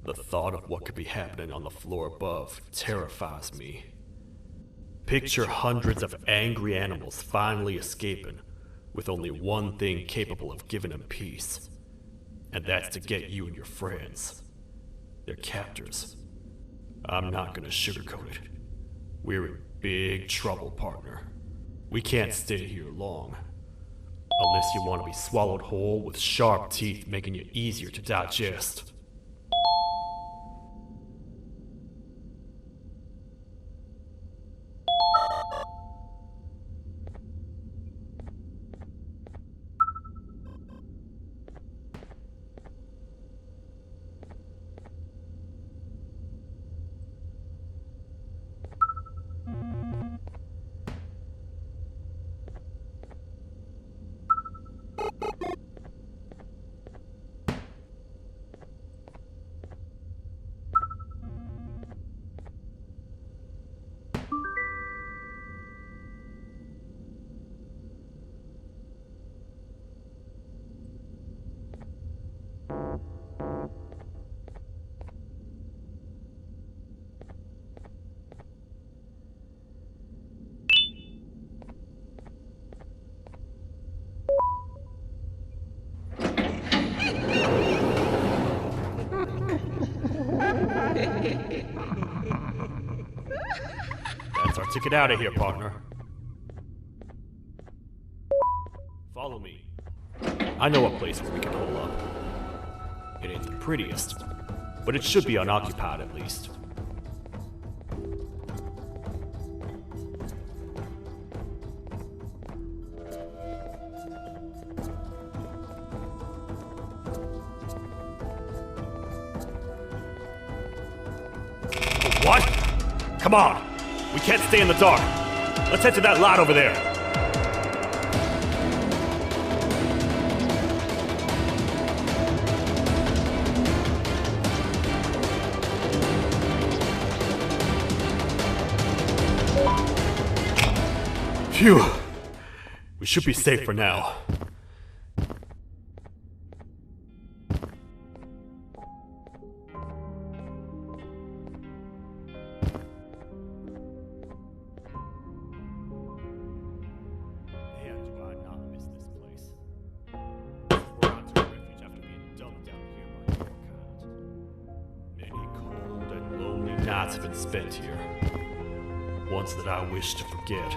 The thought of what could be happening on the floor above terrifies me. Picture hundreds of angry animals finally escaping, with only one thing capable of giving them peace. And that's to get you and your friends. Their captors. I'm not gonna sugarcoat it. We're in big trouble, partner. We can't stay here long. Unless you want to be swallowed whole with sharp teeth making you easier to digest. That's our ticket out of here, partner. Follow me. I know a place where we can hole up. It ain't the prettiest, but it should be unoccupied at least. What? Come on! We can't stay in the dark. Let's head to that lot over there. Phew. We should be safe for now. Nights have been spent here. Ones that I wish to forget.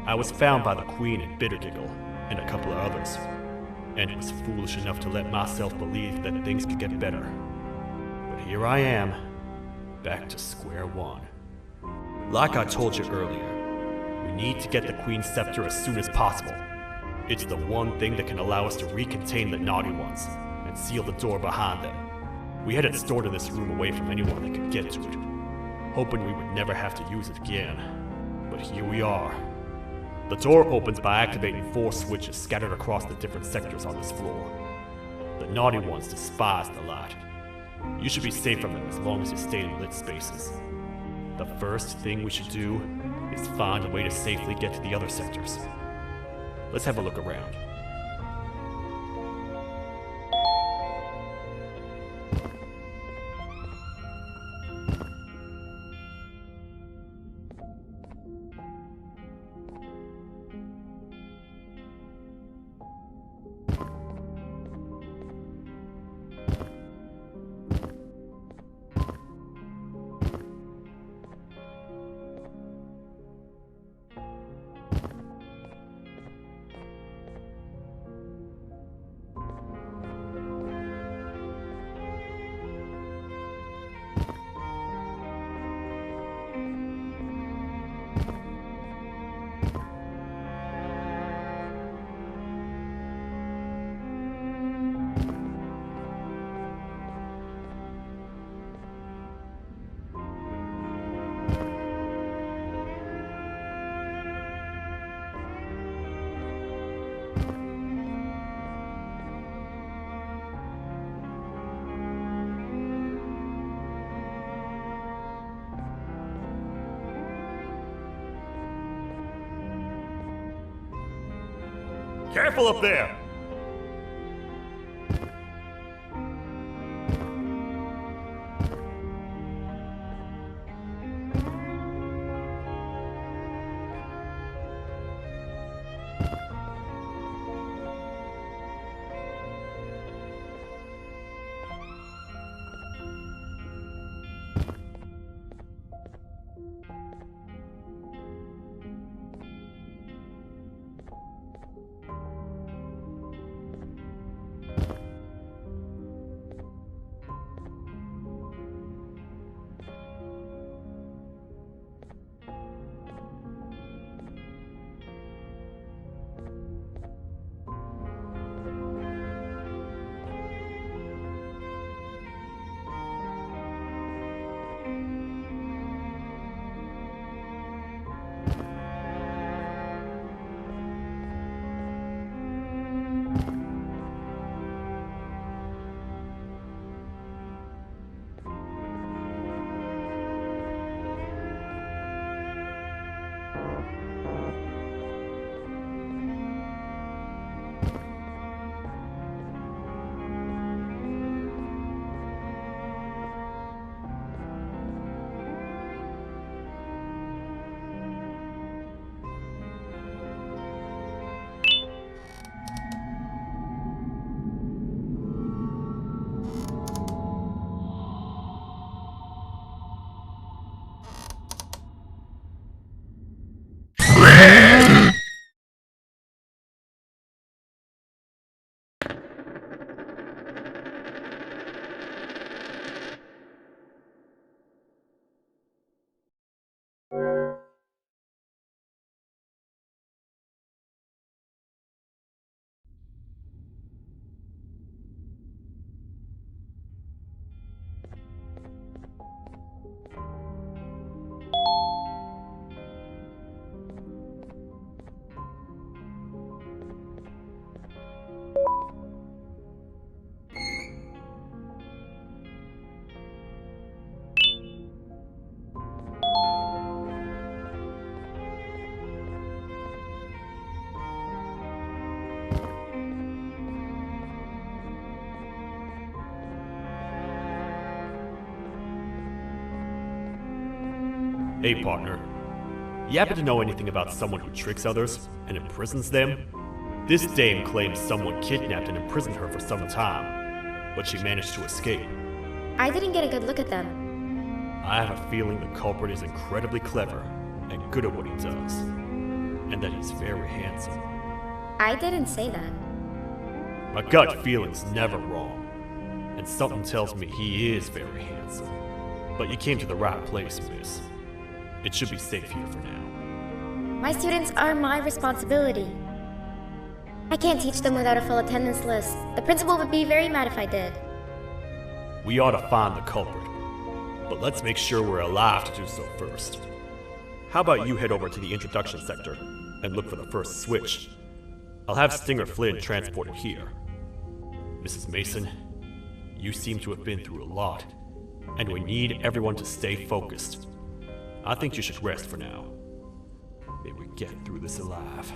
I was found by the Queen at Bitterdiggle and a couple of others, and was foolish enough to let myself believe that things could get better. But here I am, back to square one. Like I told you earlier, we need to get the Queen's scepter as soon as possible. It's the one thing that can allow us to recontain the naughty ones and seal the door behind them. We had it stored in this room away from anyone that could get to it, hoping we would never have to use it again. But here we are. The door opens by activating 4 switches scattered across the different sectors on this floor. The naughty ones despise the light. You should be safe from them as long as you stay in lit spaces. The first thing we should do is find a way to safely get to the other sectors. Let's have a look around. Careful up there! Hey, partner. You happen to know anything about someone who tricks others and imprisons them? This dame claims someone kidnapped and imprisoned her for some time, but she managed to escape. I didn't get a good look at them. I have a feeling the culprit is incredibly clever and good at what he does, and that he's very handsome. I didn't say that. My gut feeling's never wrong, and something tells me he is very handsome. But you came to the right place, miss. It should be safe here for now. My students are my responsibility. I can't teach them without a full attendance list. The principal would be very mad if I did. We ought to find the culprit, but let's make sure we're alive to do so first. How about you head over to the introduction sector and look for the first switch? I'll have Stinger Flynn transported here. Mrs. Mason, you seem to have been through a lot, and we need everyone to stay focused. I think you should rest for now. May we get through this alive.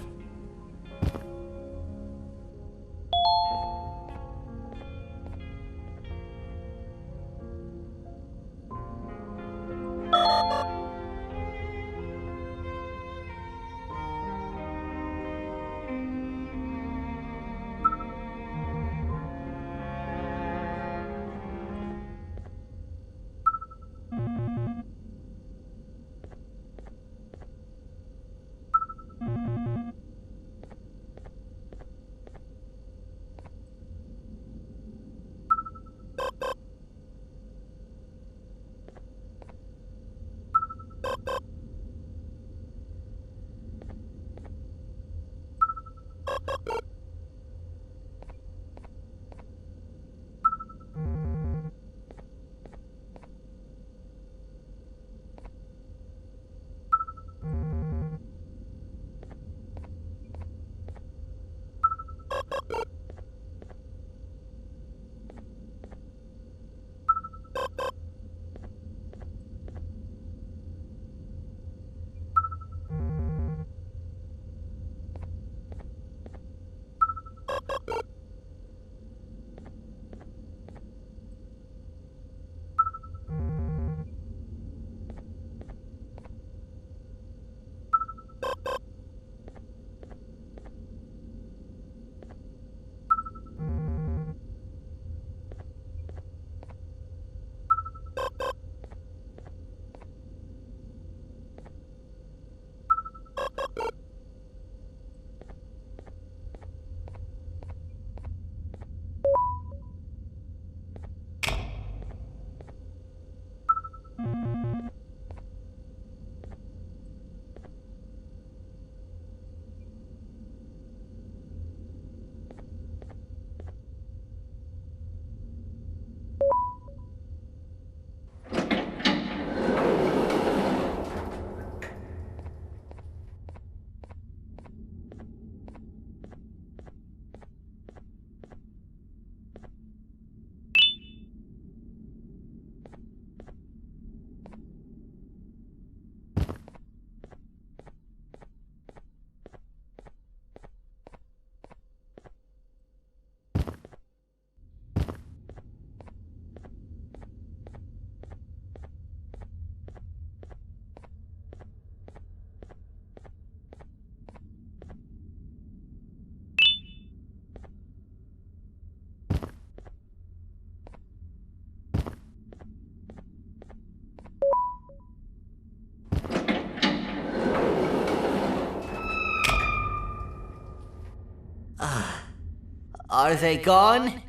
Are they gone?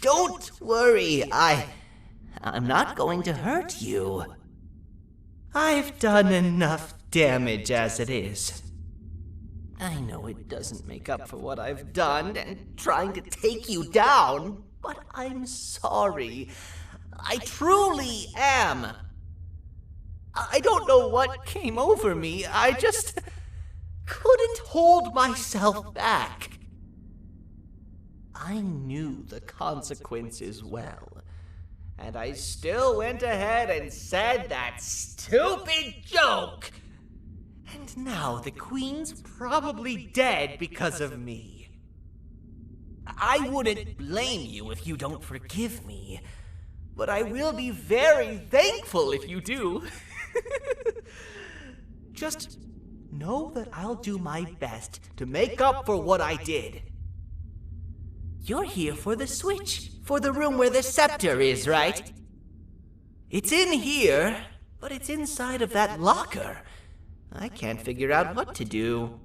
Don't worry, I'm not going to hurt you. I've done enough damage as it is. I know it doesn't make up for what I've done and trying to take you down, but I'm sorry. I truly am. I don't know what came over me. I just couldn't hold myself back. I knew the consequences well, and I still went ahead and said that stupid joke. And now the Queen's probably dead because of me. I wouldn't blame you if you don't forgive me, but I will be very thankful if you do. Just know that I'll do my best to make up for what I did. You're here for the switch, for the room where the scepter is, right? It's in here, but it's inside of that locker. I can't figure out what to do.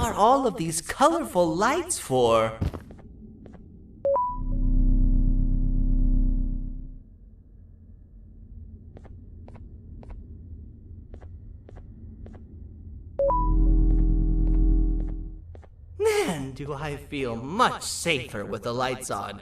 are all of these colorful lights for? Man, do I feel much safer with the lights on.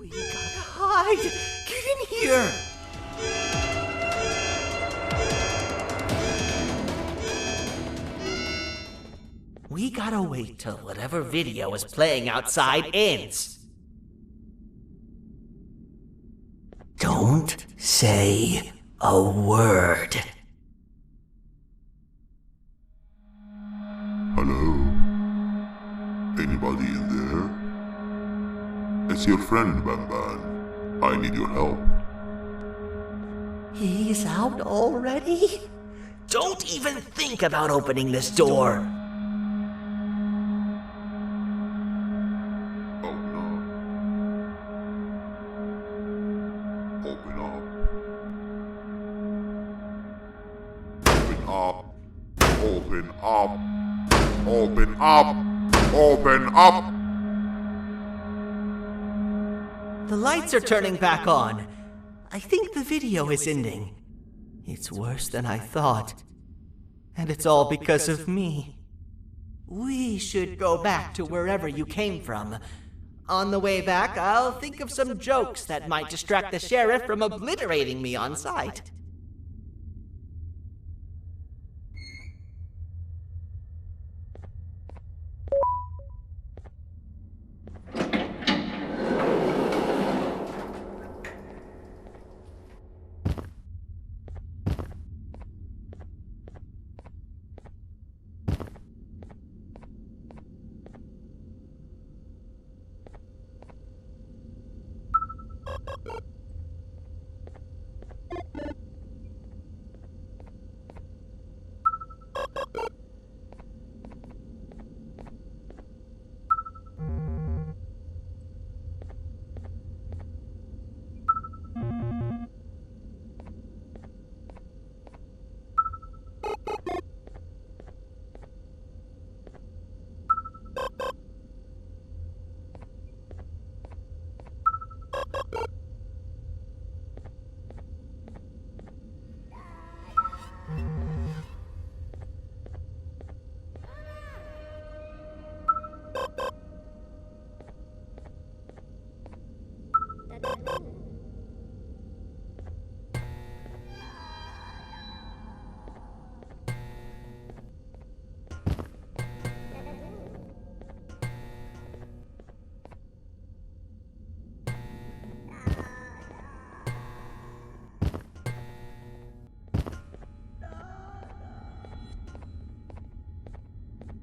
We gotta hide! Get in here! We gotta wait till whatever video is playing outside ends. Don't say a word. Hello? Anybody in there? It's your friend, Banban. I need your help. He's out already? Don't even think about opening this door. Oh no. Open up. Open up. Open up. Open up. The lights are turning back on. I think the video is ending. It's worse than I thought. And it's all because of me. We should go back to wherever you came from. On the way back, I'll think of some jokes that might distract the sheriff from obliterating me on sight.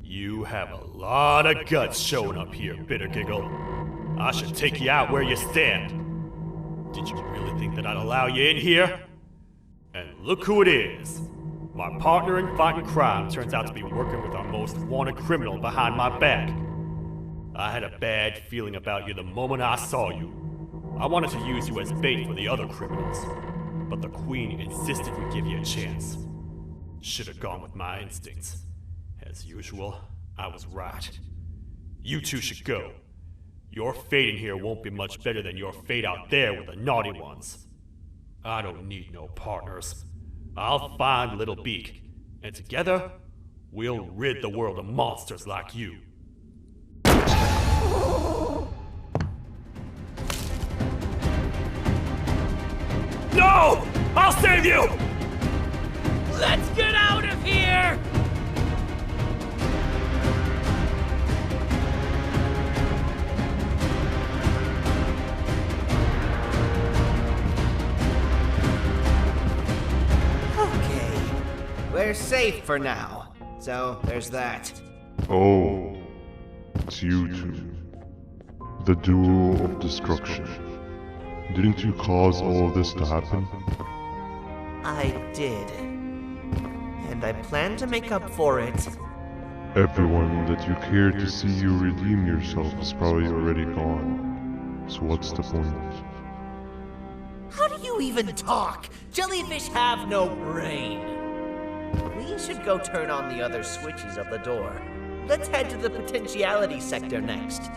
You have a lot of guts showing up here, Bitter Giggle. I should take you out where you stand. Did you really think that I'd allow you in here? And look who it is. My partner in fighting crime turns out to be working with our most wanted criminal behind my back. I had a bad feeling about you the moment I saw you. I wanted to use you as bait for the other criminals, but the Queen insisted we give you a chance. Should have gone with my instincts, as usual. I was right. You two should go. Your fate in here won't be much better than your fate out there with the naughty ones. I don't need no partners. I'll find Little Beak, and together, we'll rid the world of monsters like you. No! I'll save you! Let's get out of here! Okay, we're safe for now. So, there's that. Oh, it's you two. The duo of destruction. Didn't you cause all of this to happen? I did. And I plan to make up for it. Everyone that you cared to see you redeem yourself is probably already gone. So what's the point? How do you even talk? Jellyfish have no brain. We should go turn on the other switches of the door. Let's head to the potentiality sector next.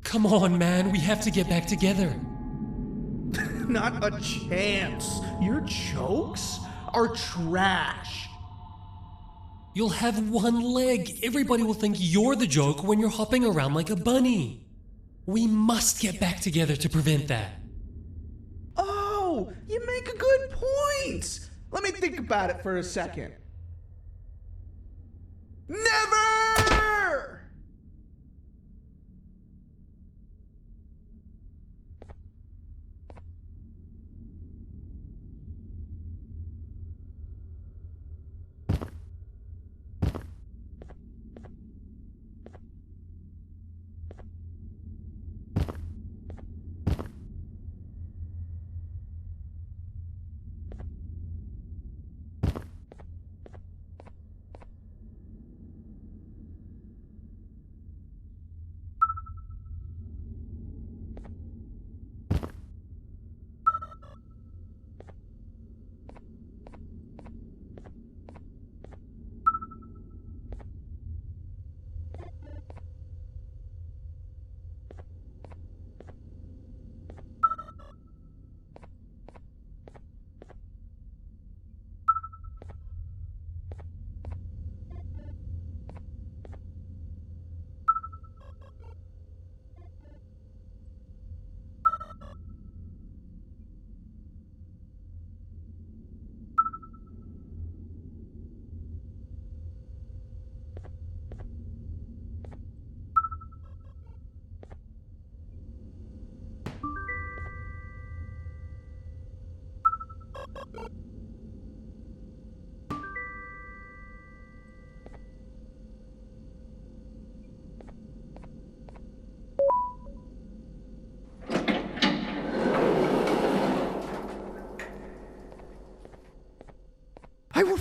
Come on, man, we have to get back together. Not a chance. Your jokes are trash. You'll have one leg. Everybody will think you're the joke when you're hopping around like a bunny. We must get back together to prevent that. Oh, you make a good point. Let me think about it for a second. Never!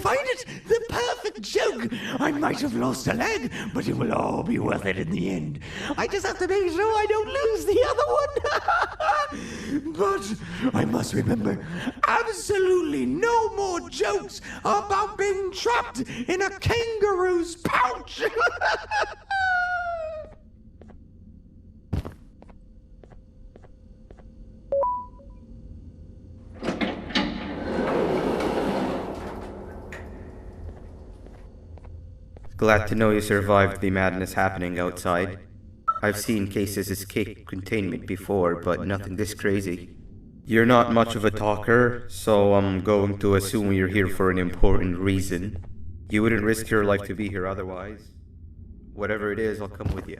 find it! The perfect joke! I might have lost a leg, but it will all be worth it in the end. I just have to make sure I don't lose the other one! But I must remember, absolutely no more jokes about being trapped in a kangaroo's pouch! Glad to know you survived the madness happening outside. I've seen cases escape containment before, but nothing this crazy. You're not much of a talker, so I'm going to assume you're here for an important reason. You wouldn't risk your life to be here otherwise. Whatever it is, I'll come with you.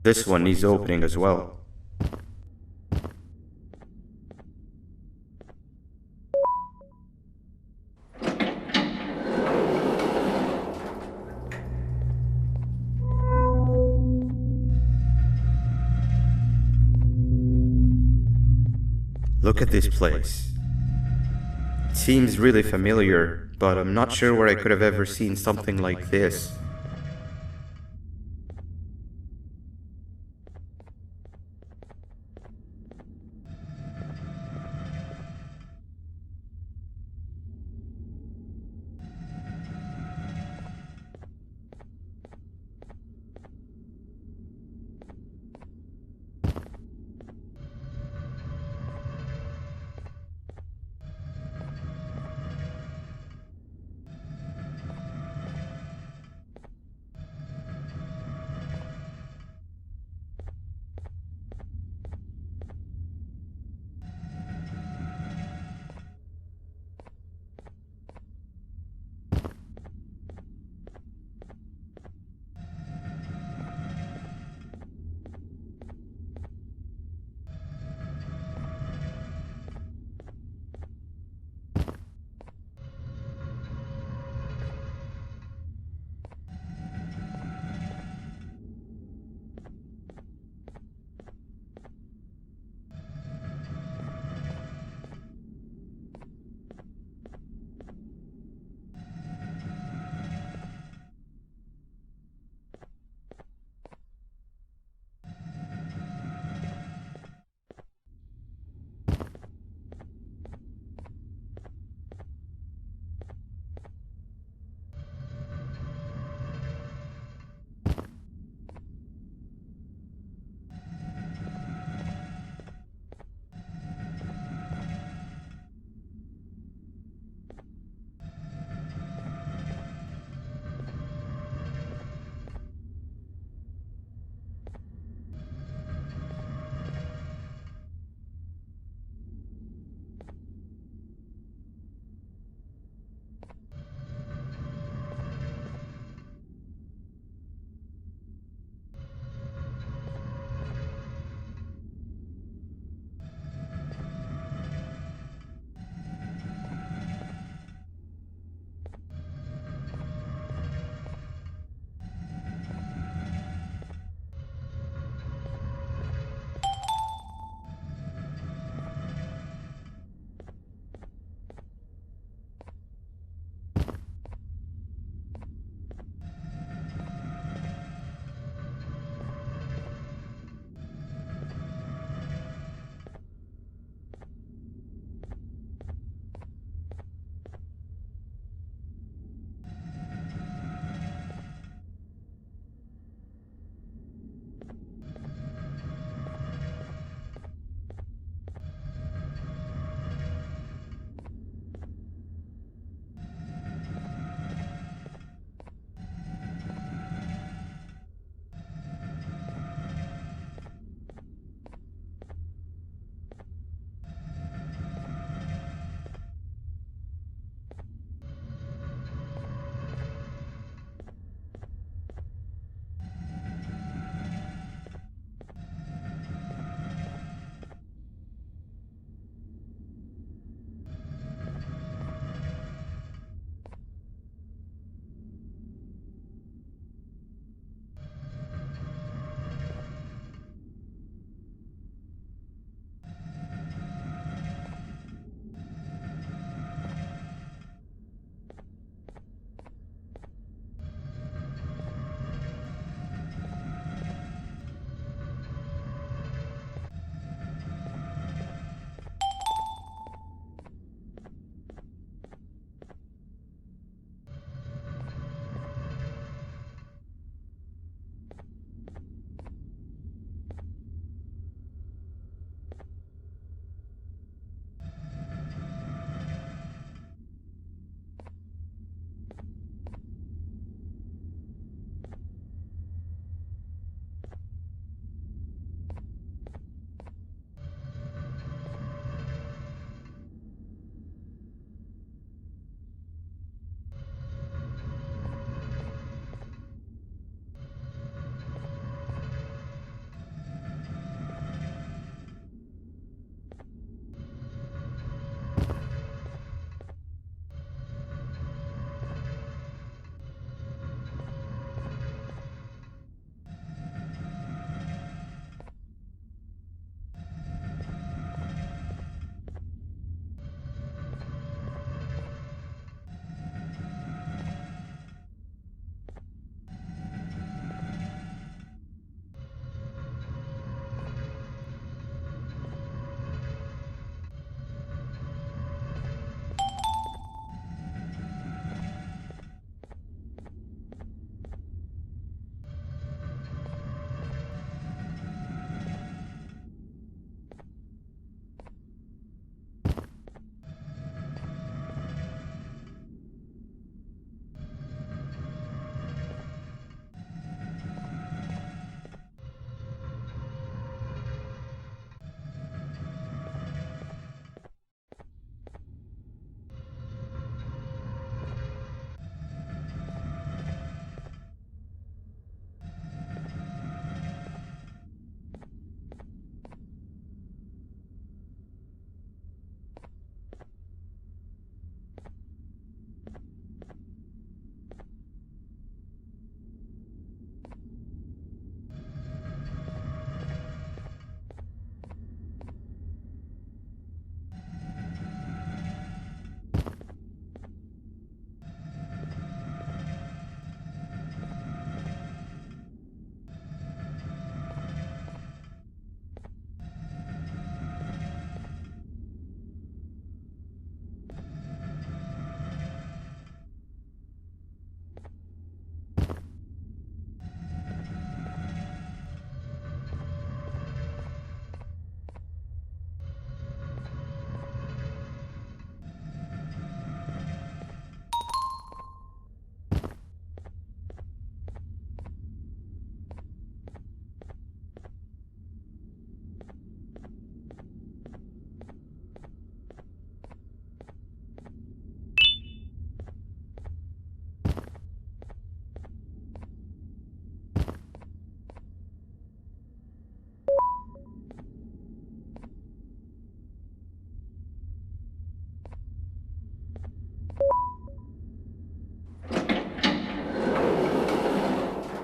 This one needs opening as well. Look at this place. It seems really familiar, but I'm not sure where I could have ever seen something like this.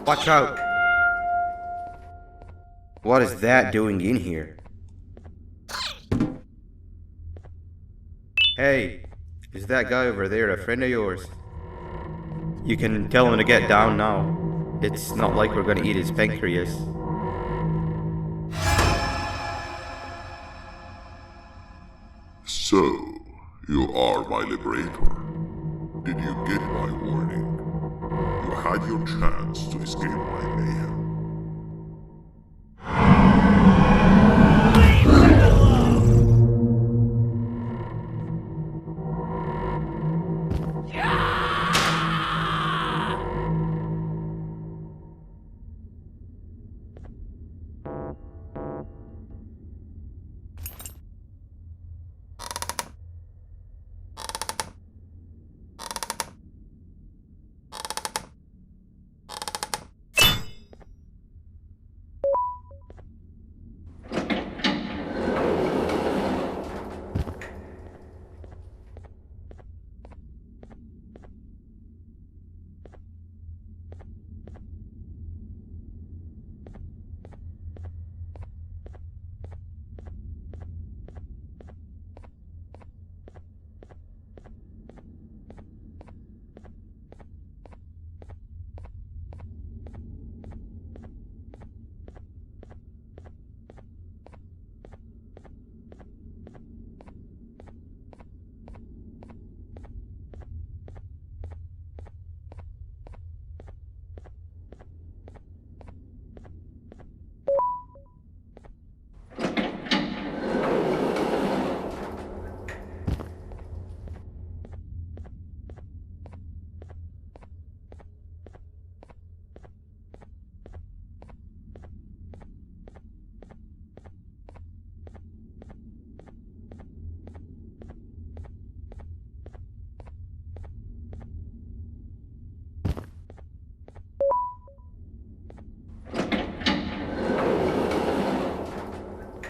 Watch out! What is that doing in here? Hey, is that guy over there a friend of yours? You can tell him to get down now. It's not like we're gonna eat his pancreas. So, you are my liberator. Did you get my warning? You had your chance to escape my mayhem.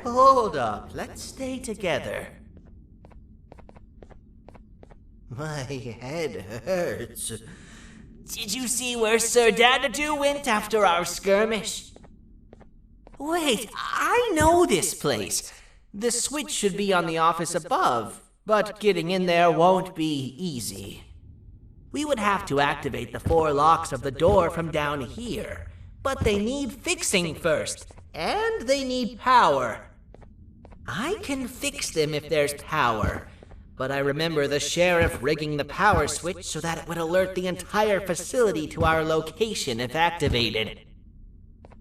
Hold up, let's stay together. My head hurts. Did you see where Sir Dadadoo went after our skirmish? Wait, I know this place. The switch should be on the office above, but getting in there won't be easy. We would have to activate the 4 locks of the door from down here, but they need fixing first, and they need power. I can fix them if there's power, but I remember the sheriff rigging the power switch so that it would alert the entire facility to our location if activated.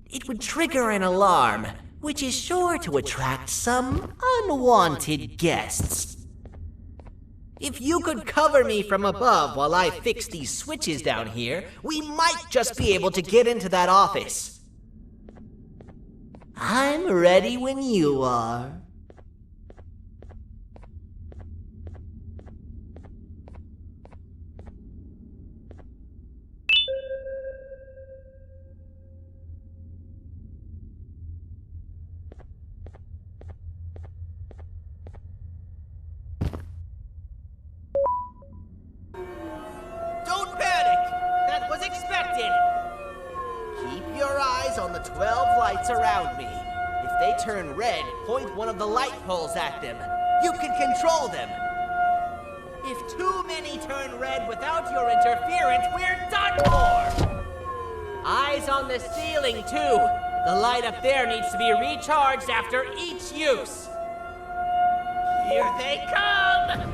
It would trigger an alarm, which is sure to attract some unwanted guests. If you could cover me from above while I fix these switches down here, we might just be able to get into that office. I'm ready when you are. Don't panic! That was expected! Keep your eyes on the 12 lights around me. If they turn red, point one of the light poles at them. You can control them. If too many turn red without your interference, we're done for! Eyes on the ceiling, too. The light up there needs to be recharged after each use. Here they come!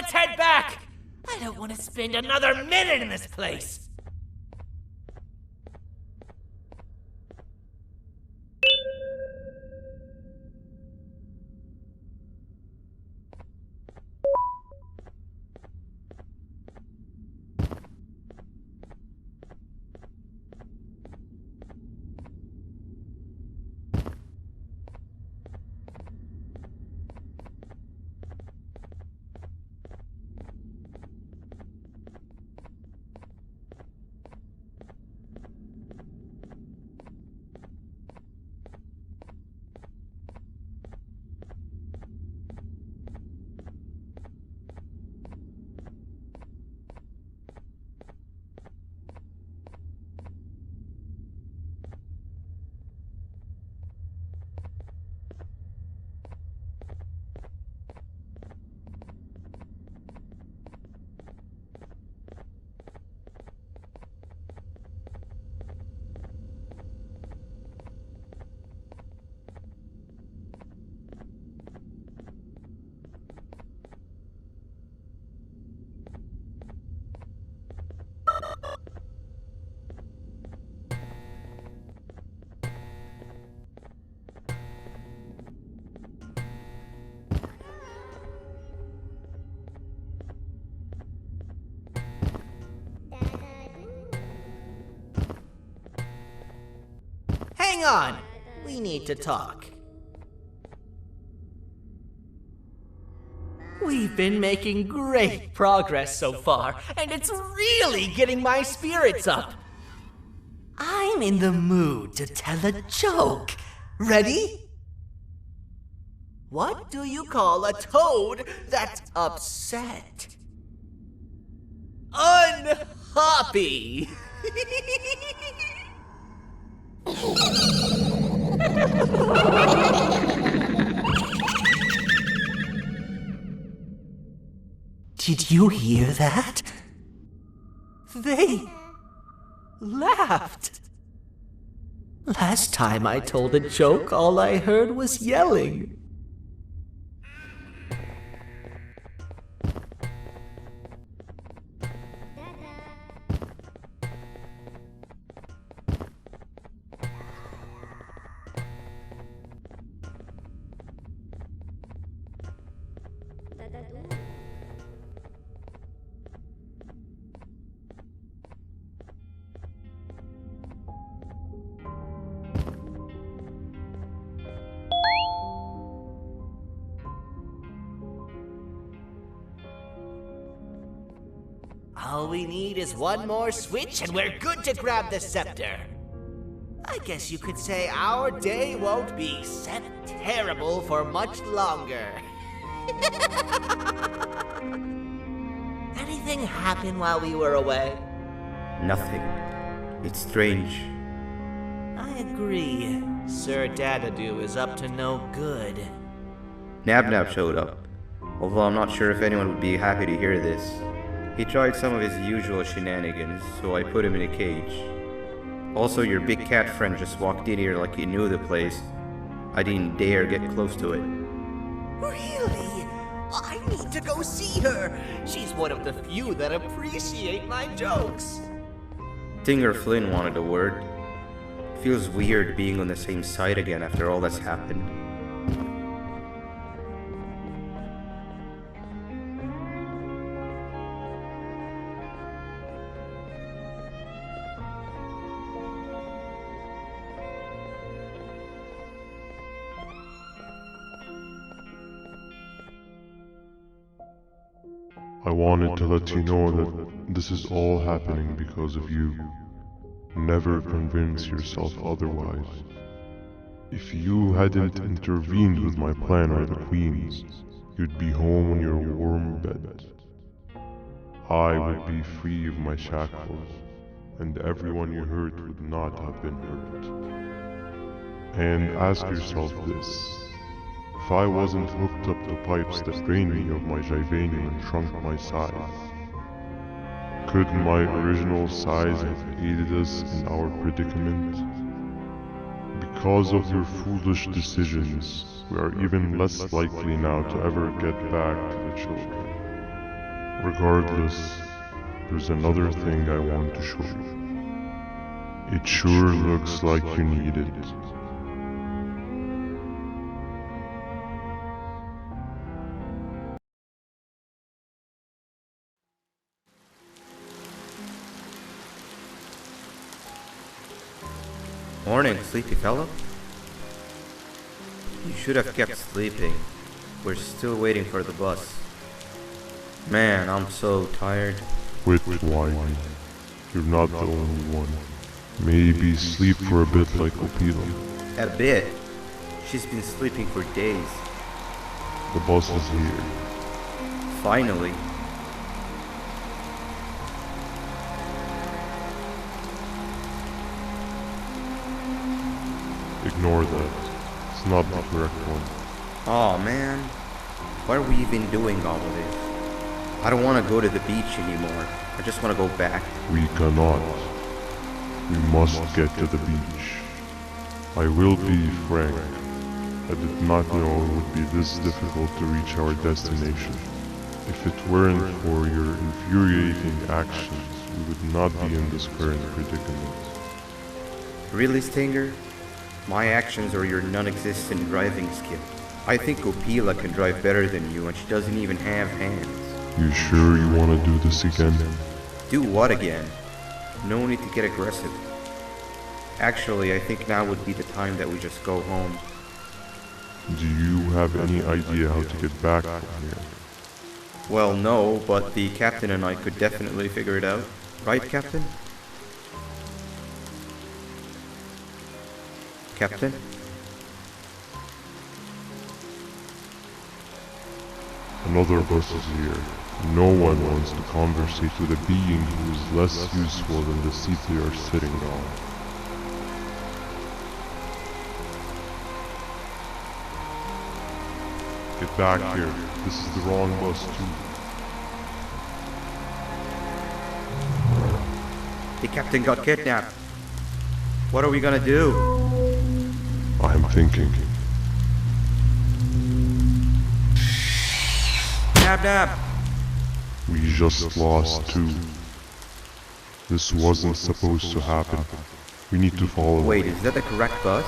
let's head back! I don't want to spend another minute in this place! Hang on! We need to talk. We've been making great progress so far, and it's really getting my spirits up. I'm in the mood to tell a joke. Ready? What do you call a toad that's upset? Unhappy! Did you hear that? They laughed. Last time I told a joke, all I heard was yelling. All we need is one more switch and we're good to grab the scepter. I guess you could say our day won't be terrible for much longer. Anything happen while we were away? Nothing. It's strange. I agree. Sir Dadadoo is up to no good. Nab showed up, although I'm not sure if anyone would be happy to hear this. He tried some of his usual shenanigans, so I put him in a cage. Also, your big cat friend just walked in here like he knew the place. I didn't dare get close to it. Really? I need to go see her. She's one of the few that appreciate my jokes. Tinger Flynn wanted a word. Feels weird being on the same side again after all that's happened. I wanted to let you know that this is all happening because of you. Never convince yourself otherwise. If you hadn't intervened with my plan or the Queen's, you'd be home in your warm bed. I would be free of my shackles, and everyone you hurt would not have been hurt. And ask yourself this. If I wasn't hooked up to pipes that drained me of my Jivanium and shrunk my size, could my original size have aided us in our predicament? Because of your foolish decisions, we are even less likely now to ever get back to the children. Regardless, there's another thing I want to show you. It sure looks like you need it. Morning, sleepy fellow. You should have kept sleeping. We're still waiting for the bus. Man, I'm so tired. Quit whining. You're not the only one. Maybe sleep for a bit like Opila. A bit. She's been sleeping for days. The bus is here. Finally. Ignore that. It's not the correct one. Aw, man. Why are we even doing all of this? I don't want to go to the beach anymore. I just want to go back. We cannot. We must get to the beach. I will be frank. I did not know it would be this difficult to reach our destination. If it weren't for your infuriating actions, we would not be in this current predicament. Really, Stinger? My actions are your non-existent driving skill. I think Opila can drive better than you, and she doesn't even have hands. You sure you want to do this again? Do what again? No need to get aggressive. Actually, I think now would be the time that we just go home. Do you have any idea how to get back from here? Well, no, but the captain and I could definitely figure it out. Right, Captain? Captain? Another bus is here. No one wants to conversate with a being who is less useful than the seat they are sitting on. Get back here. This is the wrong bus too. The captain got kidnapped. What are we gonna do? I'm thinking. Nab nab! We just lost two. This wasn't supposed to happen. We need to follow. Wait, is that the correct bus?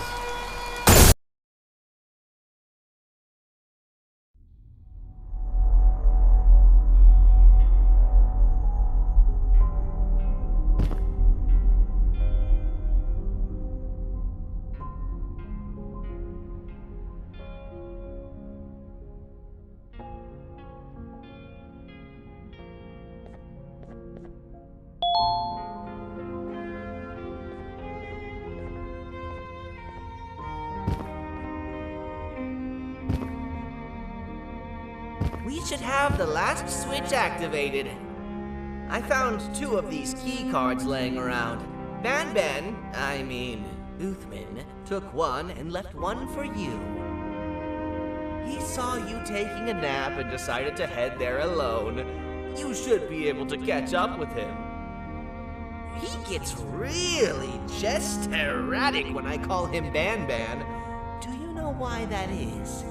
We should have the last switch activated. I found 2 of these key cards laying around. Uthman, took one and left one for you. He saw you taking a nap and decided to head there alone. You should be able to catch up with him. He gets really just erratic when I call him Banban. Do you know why that is?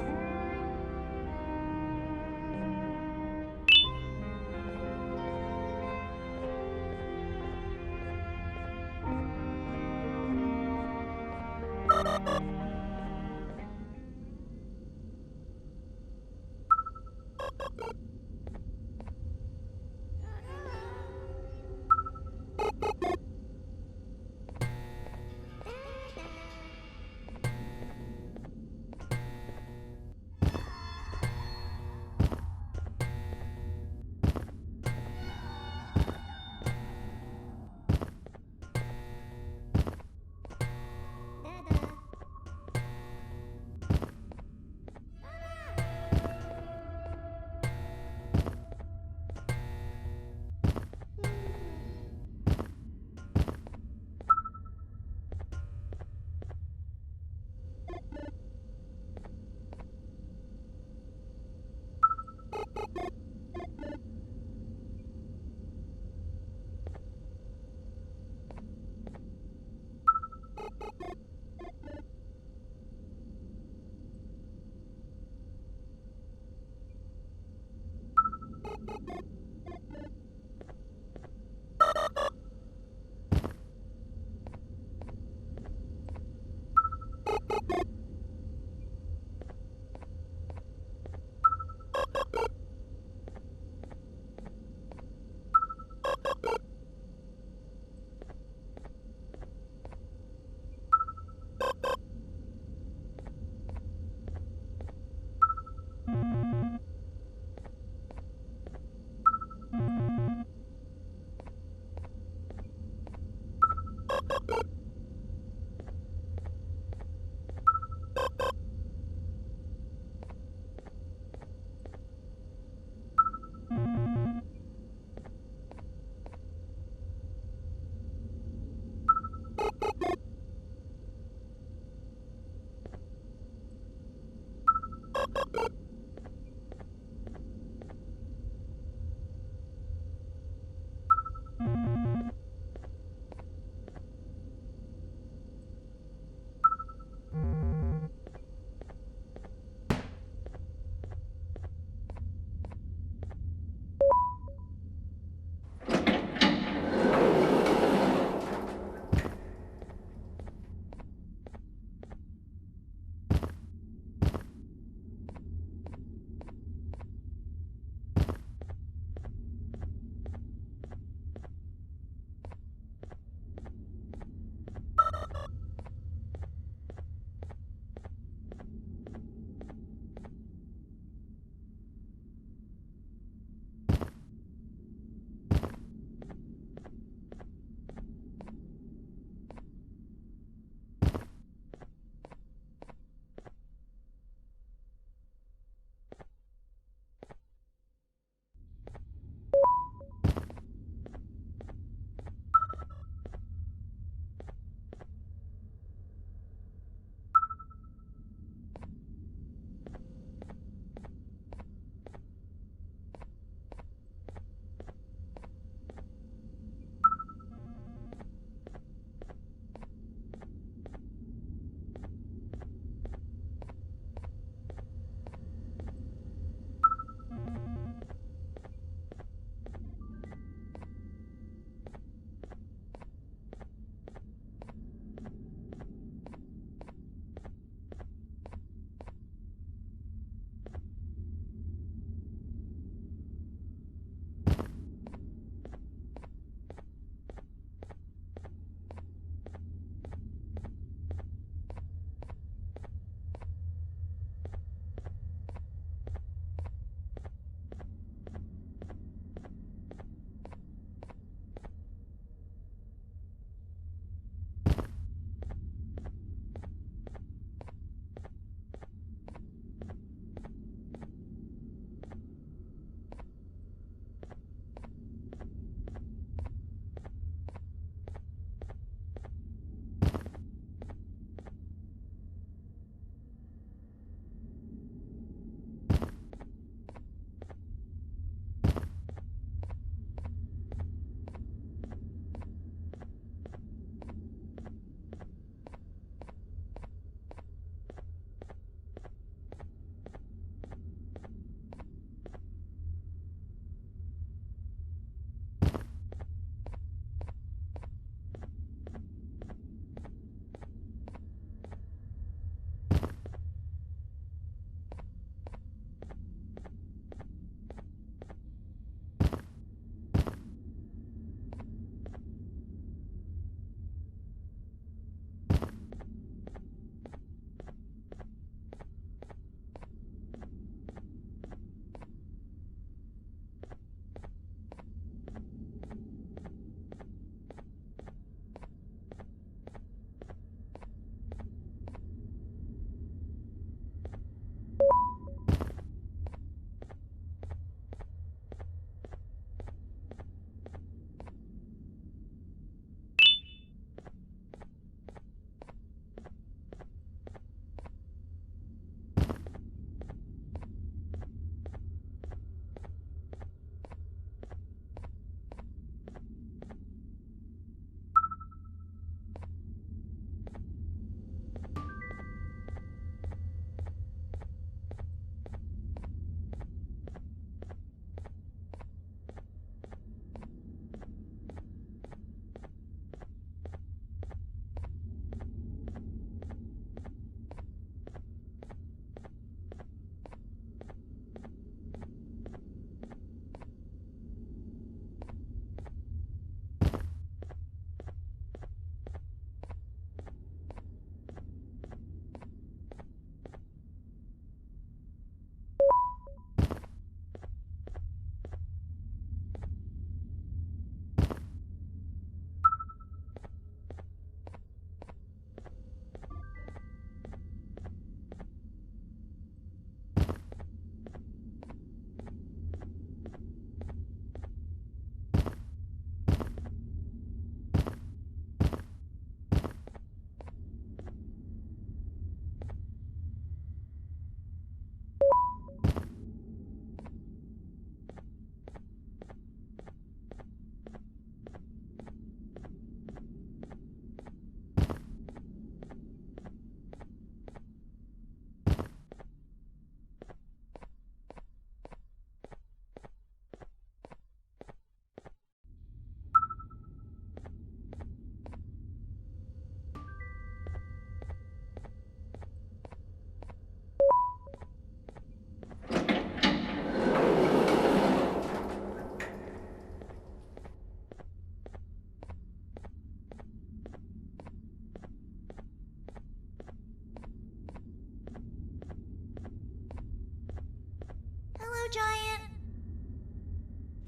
Giant?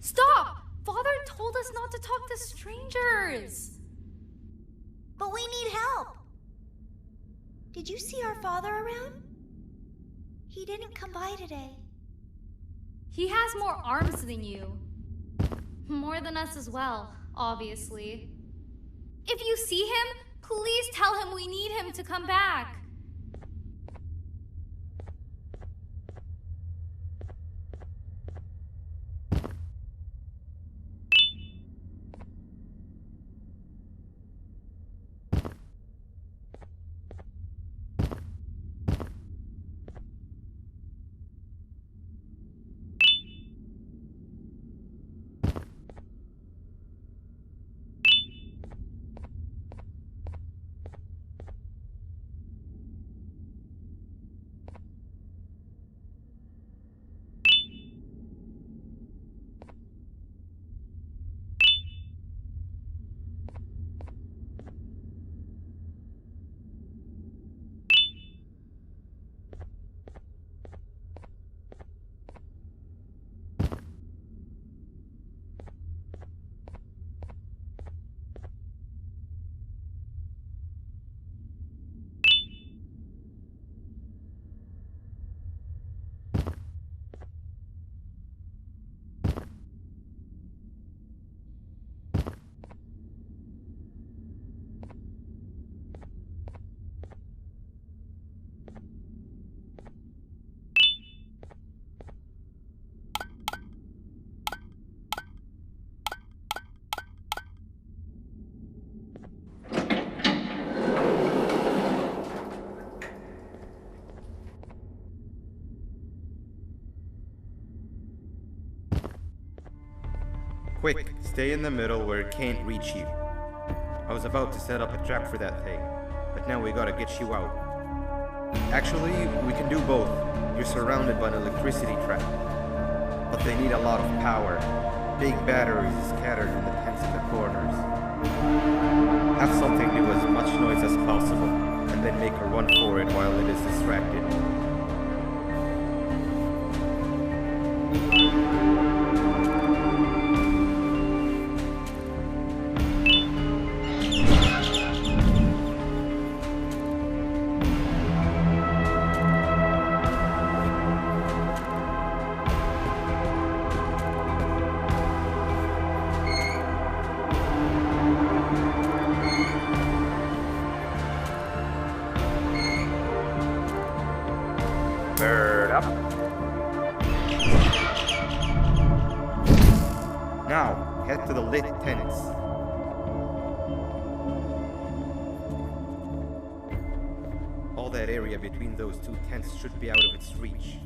Stop! Father told us not to talk to strangers! But we need help. Did you see our father around? He didn't come by today. He has more arms than you. More than us as well, obviously. If you see him, please tell him we need him to come back. Quick, stay in the middle where it can't reach you. I was about to set up a trap for that thing, but now we gotta get you out. Actually, we can do both. You're surrounded by an electricity trap, but they need a lot of power. Big batteries scattered in the tents in the corners. Have something do as much noise as possible, and then make her run for it while it is distracted. Bird up. Now, head to the lit tents. All that area between those two tents should be out of its reach.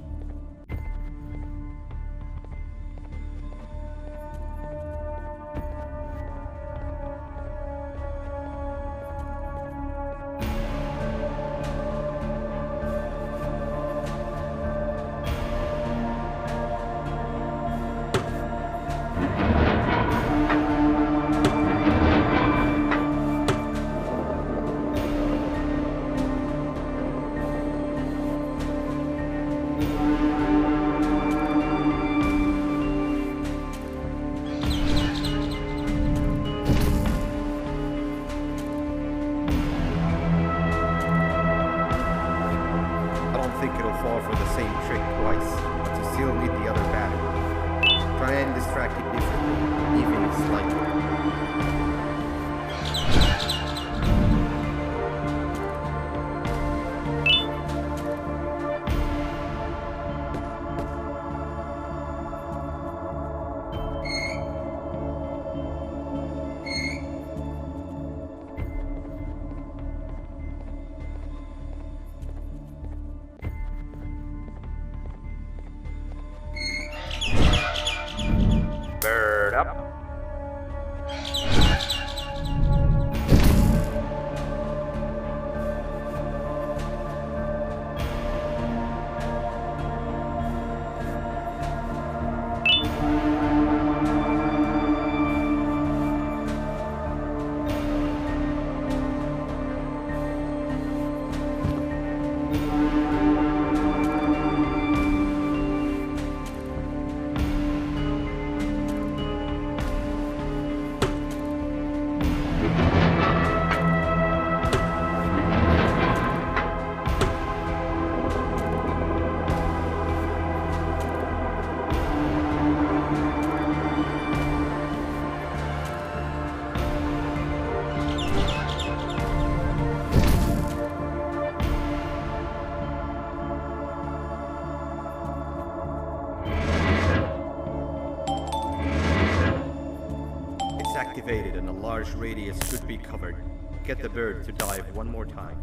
activated and a large radius should be covered. Get the bird to dive one more time.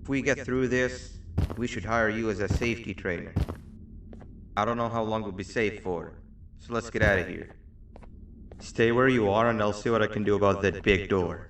If we get through this, we should hire you as a safety trainer. I don't know how long we'll be safe for, so let's get out of here. Stay where you are and I'll see what I can do about that big door.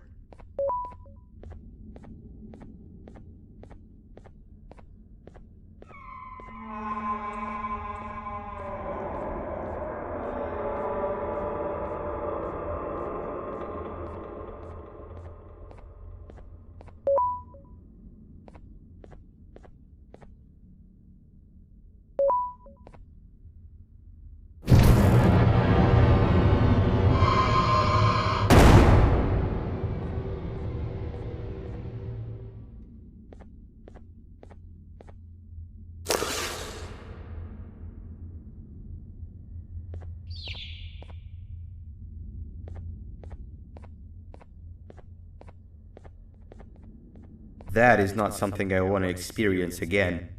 That is not something I want to experience again.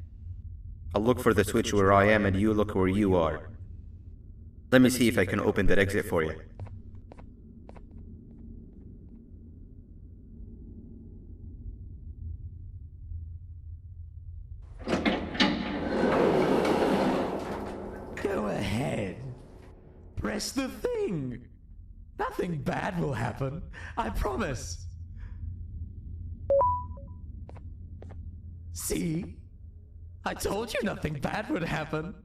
I'll look for the switch where I am and you look where you are. Let me see if I can open that exit for you. Go ahead. Press the thing. Nothing bad will happen. I promise. See? I told you nothing bad would happen.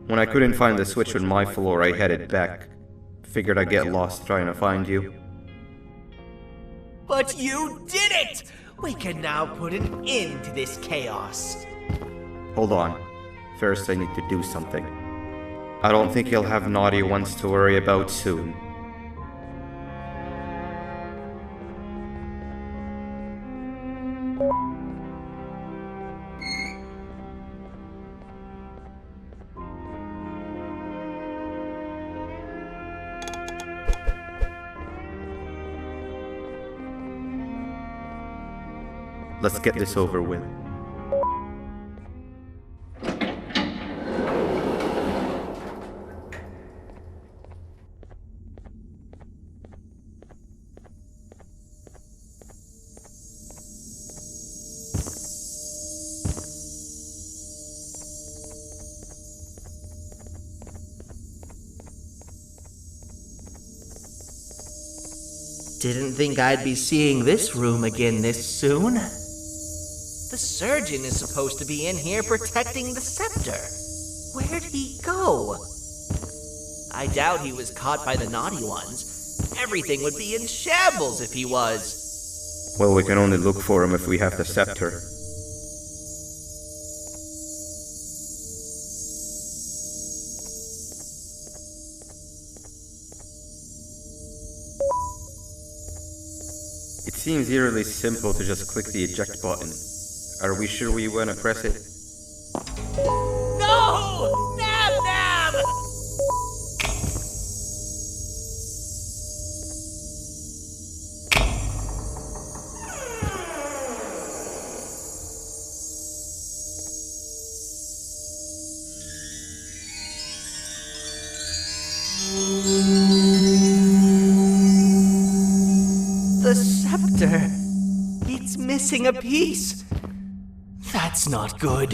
When I couldn't find the switch on my floor, I headed back. Figured I'd get lost trying to find you. But you did it! We can now put an end to this chaos. Hold on. First I need to do something. I don't think you'll have naughty ones to worry about soon. Let's get this over with. Didn't think I'd be seeing this room again this soon. The surgeon is supposed to be in here protecting the scepter. Where'd he go? I doubt he was caught by the naughty ones. Everything would be in shambles if he was. Well, we can only look for him if we have the scepter. It seems eerily simple to just click the eject button. Are we sure we want to press it? No! Nab Nab! The scepter. It's missing a piece. That's not good.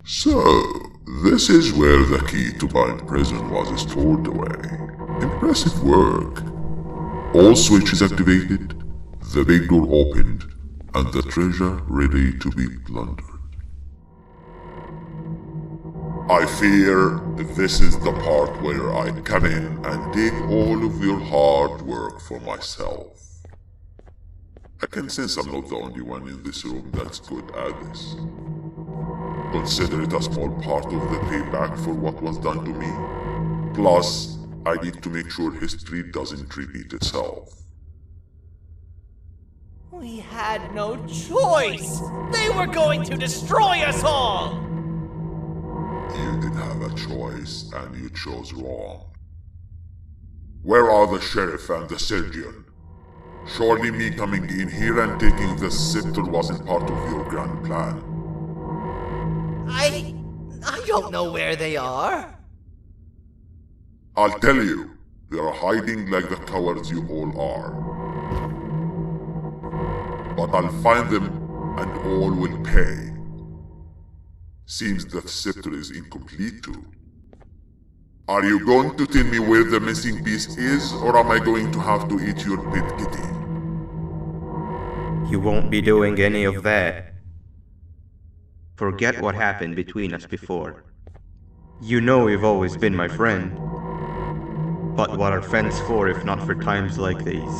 So, this is where the key to Bind Prison was stored away. Impressive work. All switches activated, the big door opened, and the treasure ready to be plundered. I fear this is the part where I come in and take all of your hard work for myself. I can sense I'm not the only one in this room that's good at this. Consider it a small part of the payback for what was done to me. Plus, I need to make sure history doesn't repeat itself. We had no choice! They were going to destroy us all! You did have a choice, and you chose wrong. Where are the sheriff and the surgeon? Surely me coming in here and taking the scepter wasn't part of your grand plan. I don't know where they are. I'll tell you, they are hiding like the cowards you all are. But I'll find them, and all will pay. Seems that scepter is incomplete too. Are you going to tell me where the missing piece is, or am I going to have to eat your pet kitty? You won't be doing any of that. forget what happened between us before. You know you've always been my friend. But what are friends for if not for times like these?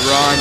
Run!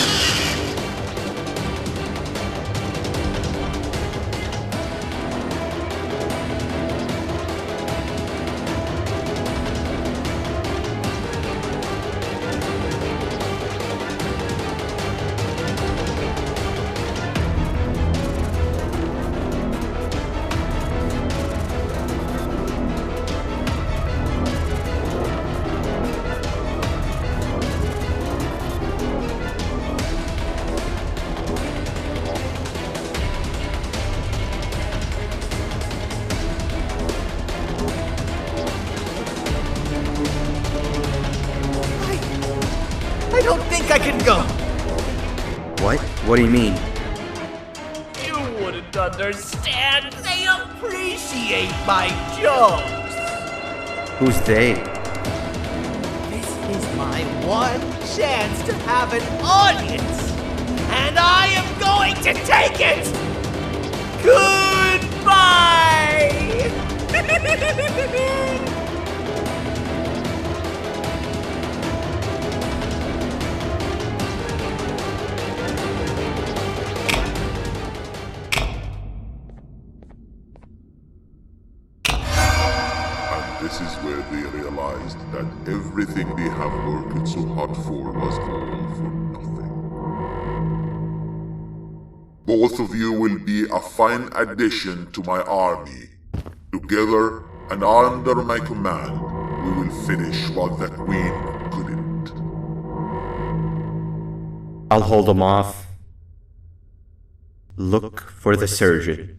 I don't think I can go. What? What do you mean? You wouldn't understand. They appreciate my jokes. Who's they? This is my one chance to have an audience, and I am going to take it. Goodbye. This is where they realized that everything they have worked so hard for was all for nothing. Both of you will be a fine addition to my army. Together and under my command, we will finish what the Queen couldn't. I'll hold them off. Look for the surgeon.